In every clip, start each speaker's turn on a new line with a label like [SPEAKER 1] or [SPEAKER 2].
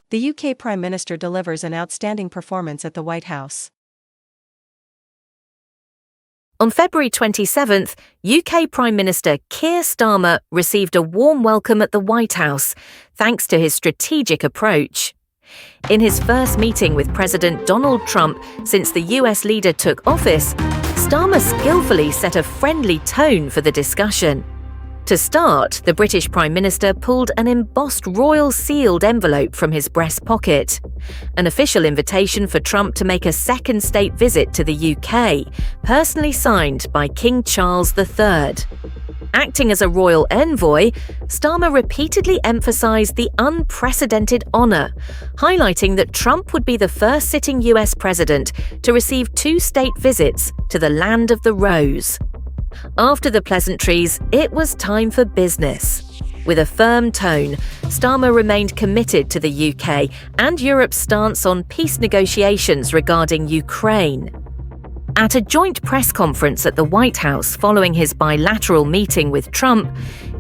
[SPEAKER 1] The UK Prime Minister delivers an outstanding performance at the White House.
[SPEAKER 2] On February 27th, UK Prime Minister Keir Starmer received a warm welcome at the White House, thanks to his strategic approach. In his first meeting with President Donald Trump since the US leader took office, Starmer skillfully set a friendly tone for the discussion. To start, the British Prime Minister pulled an embossed royal sealed envelope from his breast pocket, an official invitation for Trump to make a second state visit to the UK, personally signed by King Charles III. Acting as a royal envoy, Starmer repeatedly emphasized the unprecedented honor, highlighting that Trump would be the first sitting US president to receive two state visits to the land of the rose. After the pleasantries, it was time for business. With a firm tone, Starmer remained committed to the UK and Europe's stance on peace negotiations regarding Ukraine. At a joint press conference at the White House following his bilateral meeting with Trump,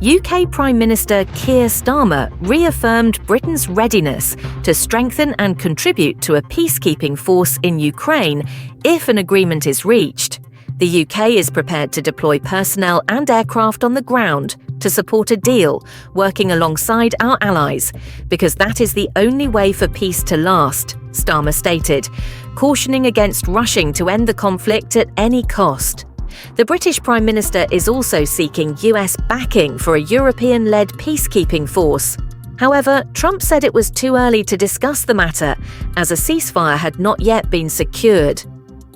[SPEAKER 2] UK Prime Minister Keir Starmer reaffirmed Britain's readiness to strengthen and contribute to a peacekeeping force in Ukraine if an agreement is reached. The UK is prepared to deploy personnel and aircraft on the ground to support a deal, working alongside our allies, because that is the only way for peace to last, Starmer stated, cautioning against rushing to end the conflict at any cost. The British Prime Minister is also seeking US backing for a European-led peacekeeping force. However, Trump said it was too early to discuss the matter, as a ceasefire had not yet been secured.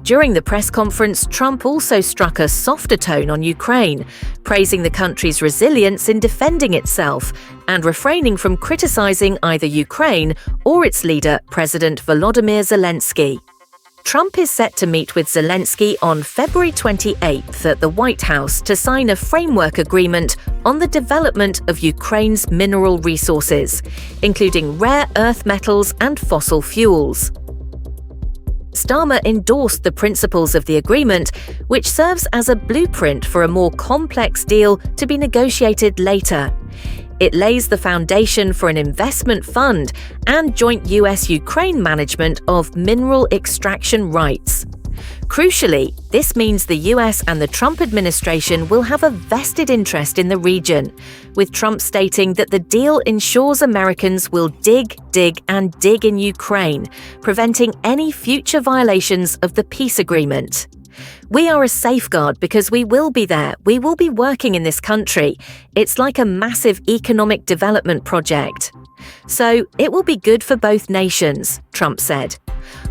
[SPEAKER 2] During the press conference, Trump also struck a softer tone on Ukraine, praising the country's resilience in defending itself and refraining from criticizing either Ukraine or its leader, President Volodymyr Zelensky. Trump is set to meet with Zelensky on February 28th at the White House to sign a framework agreement on the development of Ukraine's mineral resources, including rare earth metals and fossil fuels. Starmer endorsed the principles of the agreement, which serves as a blueprint for a more complex deal to be negotiated later. It lays the foundation for an investment fund and joint US-Ukraine management of mineral extraction rights. Crucially, this means the US and the Trump administration will have a vested interest in the region, with Trump stating that the deal ensures Americans will dig in Ukraine, preventing any future violations of the peace agreement. We are a safeguard because we will be there. We will be working in this country. It's like a massive economic development project. So it will be good for both nations, Trump said.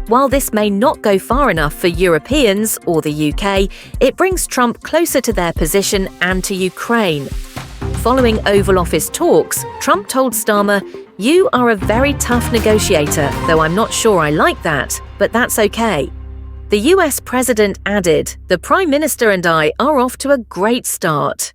[SPEAKER 2] While this may not go far enough for Europeans or the UK, it brings Trump closer to their position and to Ukraine. Following Oval Office talks, Trump told Starmer, "You are a very tough negotiator, though I'm not sure I like that, but that's okay." The US president added, "The Prime Minister and I are off to a great start."